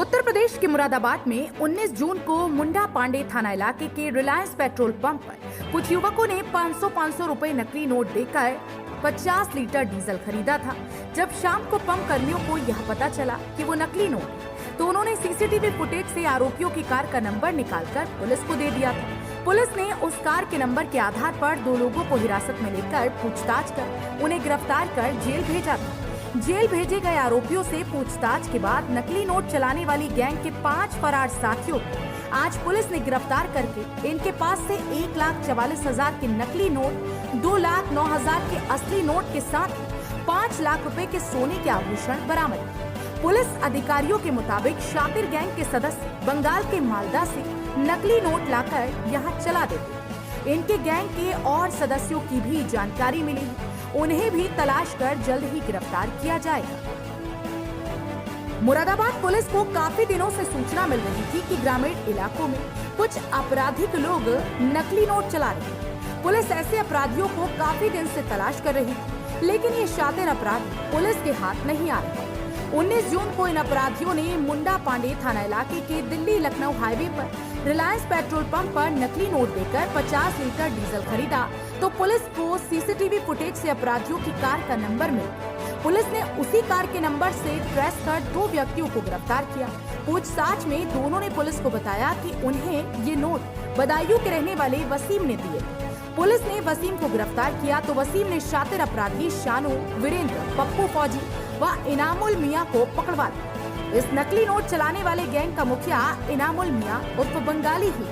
उत्तर प्रदेश के मुरादाबाद में 19 जून को मुंडा पांडे थाना इलाके के रिलायंस पेट्रोल पंप पर कुछ युवकों ने 500 रुपए नकली नोट देकर 50 लीटर डीजल खरीदा था। जब शाम को पंप कर्मियों को यह पता चला कि वो नकली नोट है, तो उन्होंने सीसीटीवी फुटेज से आरोपियों की कार का नंबर निकालकर पुलिस को दे दिया था। पुलिस ने उस कार के नंबर के आधार पर 2 लोगों को हिरासत में लेकर पूछताछ कर उन्हें गिरफ्तार कर जेल भेजा था। जेल भेजे गए आरोपियों से पूछताछ के बाद नकली नोट चलाने वाली गैंग के 5 फरार साथियों को आज पुलिस ने गिरफ्तार करके इनके पास से 1,44,000 के नकली नोट, 2,09,000 के असली नोट के साथ 5 लाख रुपए के सोने के आभूषण बरामद किए। पुलिस अधिकारियों के मुताबिक शातिर गैंग के सदस्य बंगाल के मालदा से नकली नोट लाकर यहां चला देते। इनके गैंग के और सदस्यों की भी जानकारी मिली है, उन्हें भी तलाश कर जल्द ही गिरफ्तार किया जाएगा। मुरादाबाद पुलिस को काफी दिनों से सूचना मिल रही थी कि ग्रामीण इलाकों में कुछ आपराधिक लोग नकली नोट चला रहे हैं। पुलिस ऐसे अपराधियों को काफी दिन से तलाश कर रही थी, लेकिन ये शातिर अपराधी पुलिस के हाथ नहीं आ रहे। 19 जून को इन अपराधियों ने मुंडा पांडे थाना इलाके के दिल्ली लखनऊ हाईवे पर रिलायंस पेट्रोल पंप पर नकली नोट देकर 50 लीटर डीजल खरीदा, तो पुलिस को सीसीटीवी फुटेज से अपराधियों की कार का नंबर मिला। पुलिस ने उसी कार के नंबर से ट्रेस कर 2 व्यक्तियों को गिरफ्तार किया। पूछताछ में दोनों ने पुलिस को बताया कि उन्हें ये नोट बदायूं के रहने वाले वसीम ने दिए। पुलिस ने वसीम को गिरफ्तार किया तो वसीम ने शातिर अपराधी शानू, वीरेंद्र, पप्पू फौजी व इनामुल मियां को पकड़वा लिया। इस नकली नोट चलाने वाले गैंग का मुखिया इनामुल मियां उर्फ बंगाली ही,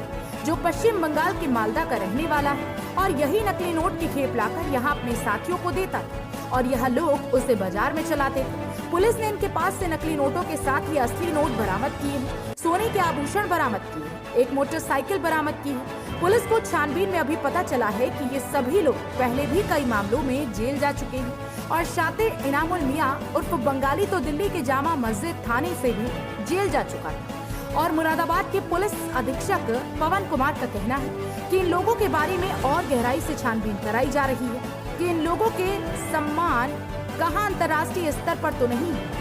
जो पश्चिम बंगाल के मालदा का रहने वाला है और यही नकली नोट की खेप लाकर यहाँ अपने साथियों को देता था और यह लोग उसे बाजार में चलाते थे। पुलिस ने इनके पास से नकली नोटों के साथ ही असली नोट बरामद किए हैं, सोने के आभूषण बरामद किए हैं, एक मोटरसाइकिल बरामद की है। पुलिस को छानबीन में अभी पता चला है कि ये सभी लोग पहले भी कई मामलों में जेल जा चुके हैं और शातिर इनामुल मियां उर्फ बंगाली तो दिल्ली के जामा मस्जिद थाने से भी जेल जा चुका है। और मुरादाबाद के पुलिस अधीक्षक पवन कुमार का कहना है कि इन लोगों के बारे में और गहराई से छानबीन कराई जा रही है कि इन लोगों के सम्मान कहां अंतर्राष्ट्रीय स्तर पर तो नहीं है।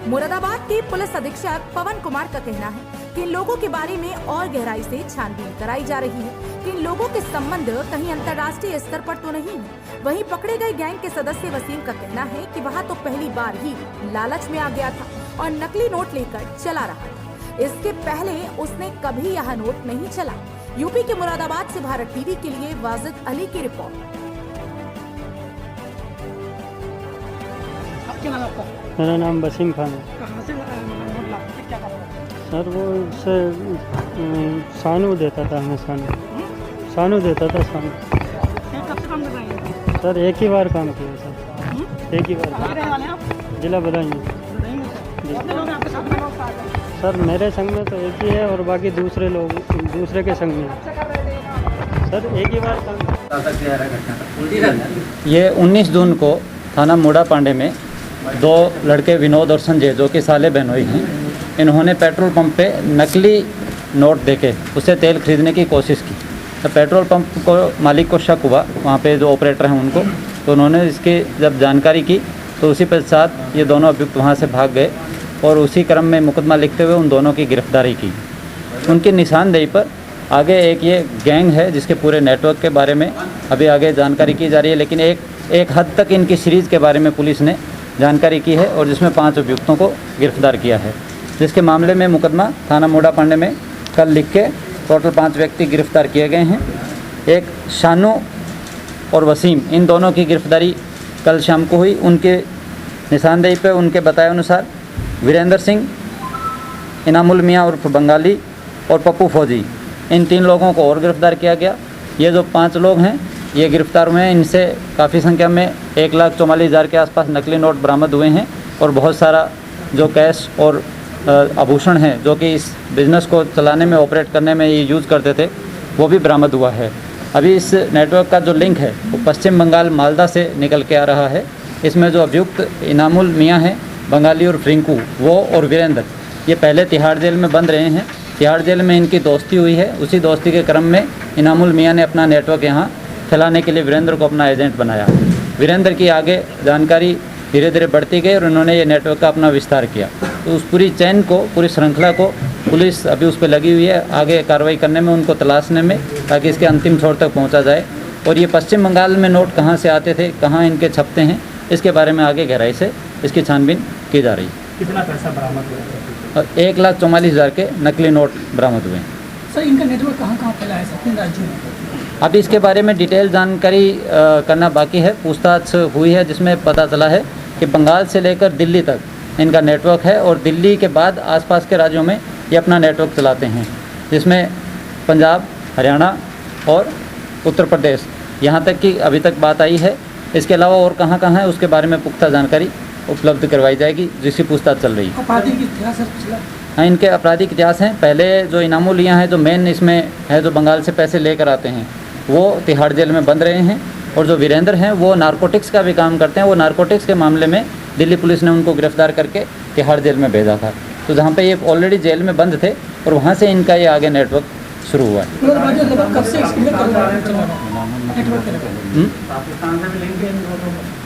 मुरादाबाद के पुलिस अधीक्षक पवन कुमार का कहना है कि इन लोगों के बारे में और गहराई से छानबीन कराई जा रही है कि इन लोगों के संबंध कहीं अंतर्राष्ट्रीय स्तर पर तो नहीं है। वहीं पकड़े गए गैंग के सदस्य वसीम का कहना है कि वह तो पहली बार ही लालच में आ गया था और नकली नोट लेकर चला रहा था। इसके पहले उसने कभी यह नोट नहीं चला। यूपी के मुरादाबाद से भारत टीवी के लिए वाजिद अली की रिपोर्ट। मेरा नाम वसीम खान है। कहाँ से नोट लाते थे, क्या करते थे? सर वो उससे शानू देता था हमें, शानू देता था शानू। ये कब से काम कर रहे हैं? सर एक ही बार काम किया सर, एक ही बार। कहाँ के रहने वाले हैं आप? जिला बदायूं। बदायूं से। कितने लोग हैं आपके साथ में? सर मेरे संग में तो एक ही है और बाकी दूसरे लोग दूसरे के संग में। सर एक ही बार काम। ये 19 जून को थाना मुंडा पांडे में 2 लड़के विनोद और संजय, जो कि साले बहनोई हैं, इन्होंने पेट्रोल पंप पे नकली नोट देके उससे तेल खरीदने की कोशिश की। तो पेट्रोल पंप को मालिक को शक हुआ, वहाँ पे जो ऑपरेटर हैं उनको, तो उन्होंने इसकी जब जानकारी की तो उसी पश्चात ये दोनों अभियुक्त वहाँ से भाग गए और उसी क्रम में मुकदमा लिखते हुए उन दोनों की गिरफ्तारी की। उनकी निशानदेही पर आगे एक ये गैंग है जिसके पूरे नेटवर्क के बारे में अभी आगे जानकारी की जा रही है, लेकिन एक हद तक इनकी सीरीज़ के बारे में पुलिस ने जानकारी की है और जिसमें 5 अभियुक्तों को गिरफ्तार किया है, जिसके मामले में मुकदमा थाना मुंडा पांडे में कल लिख के टोटल 5 व्यक्ति गिरफ्तार किए गए हैं। एक शानू और वसीम, इन दोनों की गिरफ्तारी कल शाम को हुई। उनके निशानदेही पे उनके बताए अनुसार वीरेंद्र सिंह, इनामुल मियां उर्फ बंगाली और पप्पू फौजी, इन 3 लोगों को और गिरफ्तार किया गया। ये जो 5 लोग हैं ये गिरफ्तार हुए हैं। इनसे काफ़ी संख्या में 1,44,000 के आसपास नकली नोट बरामद हुए हैं और बहुत सारा जो कैश और आभूषण हैं जो कि इस बिज़नेस को चलाने में, ऑपरेट करने में ये यूज़ करते थे, वो भी बरामद हुआ है। अभी इस नेटवर्क का जो लिंक है वो पश्चिम बंगाल मालदा से निकल के आ रहा है। इसमें जो अभियुक्त इनामुल मियां हैं, बंगाली और फ्रिंकू, वो और वीरेंद्र, ये पहले तिहाड़ जेल में बंद रहे हैं। तिहाड़ जेल में इनकी दोस्ती हुई है। उसी दोस्ती के क्रम में इनामुल मियां ने अपना नेटवर्क यहाँ फैलाने के लिए वीरेंद्र को अपना एजेंट बनाया। वीरेंद्र की आगे जानकारी धीरे धीरे बढ़ती गई और उन्होंने ये नेटवर्क का अपना विस्तार किया। तो उस पूरी चैन को, पूरी श्रृंखला को पुलिस अभी उस पर लगी हुई है, आगे कार्रवाई करने में, उनको तलाशने में, ताकि इसके अंतिम छोर तक पहुंचा जाए। और ये पश्चिम बंगाल में नोट कहाँ से आते थे, कहाँ इनके छपते हैं, इसके बारे में आगे गहराई से इसकी छानबीन की जा रही है। कितना पैसा बरामद हुआ? 1,44,000 के नकली नोट बरामद हुए। सर इनका नेटवर्क कहाँ कहाँ फैला है सर, किन राज्यों में? अभी इसके बारे में डिटेल जानकारी करना बाकी है। पूछताछ हुई है जिसमें पता चला है कि बंगाल से लेकर दिल्ली तक इनका नेटवर्क है और दिल्ली के बाद आसपास के राज्यों में ये अपना नेटवर्क चलाते हैं, जिसमें पंजाब, हरियाणा और उत्तर प्रदेश, यहाँ तक की अभी तक बात आई है। इसके अलावा और कहाँ कहाँ है उसके बारे में पुख्ता जानकारी उपलब्ध करवाई जाएगी, जिसकी पूछताछ चल रही है। आपराधिक इतिहास सर पिछला? हाँ, इनके आपराधिक इतिहास हैं। पहले जो इनामुलियाँ हैं, जो मेन इसमें है, जो बंगाल से पैसे लेकर आते हैं, वो तिहाड़ जेल में बंद रहे हैं। और जो वीरेंद्र हैं वो नारकोटिक्स का भी काम करते हैं। वो नारकोटिक्स के मामले में दिल्ली पुलिस ने उनको गिरफ्तार करके तिहाड़ जेल में भेजा था। तो जहाँ पे ये ऑलरेडी जेल में बंद थे और वहाँ से इनका ये आगे नेटवर्क शुरू हुआ है। कब से नेटवर्क?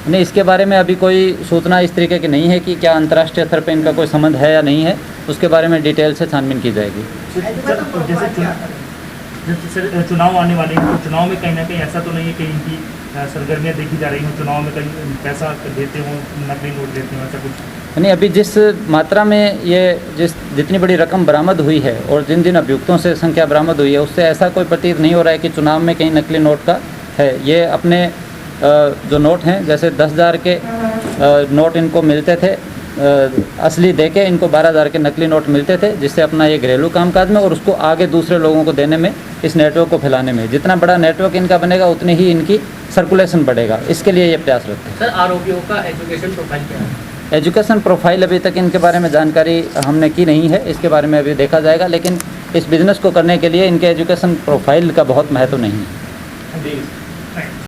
नहीं, इसके बारे में अभी कोई सूचना इस तरीके की नहीं है कि क्या अंतर्राष्ट्रीय स्तर पे इनका कोई संबंध है या नहीं है। उसके बारे में डिटेल से छानबीन की जाएगी। जैसे चुनाव आने वाले हैं, तो चुनाव में कहीं ना कहीं ऐसा तो नहीं है कि इनकी सरगर्मियाँ देखी जा रही हों, चुनाव में कहीं पैसा देते हों, नकली नोट देते हों, ऐसा कुछ? नहीं, अभी जिस मात्रा में ये जितनी बड़ी रकम बरामद हुई है और जिन जिन अभियुक्तों से संख्या बरामद हुई है, उससे ऐसा कोई प्रतीत नहीं हो रहा है कि चुनाव में कहीं नकली नोट का है। ये अपने जो नोट हैं, जैसे 10,000 के नोट इनको मिलते थे असली देके, इनको 12,000 के नकली नोट मिलते थे, जिससे अपना ये घरेलू कामकाज में और उसको आगे दूसरे लोगों को देने में, इस नेटवर्क को फैलाने में, जितना बड़ा नेटवर्क इनका बनेगा उतनी ही इनकी सर्कुलेशन बढ़ेगा। इसके लिए ये प्रयासरत है। सर आरोपियों का एजुकेशन प्रोफाइल क्या है? एजुकेशन प्रोफाइल अभी तक इनके बारे में जानकारी हमने की नहीं है, इसके बारे में अभी देखा जाएगा। लेकिन इस बिज़नेस को करने के लिए इनके एजुकेशन प्रोफाइल का बहुत महत्व नहीं है।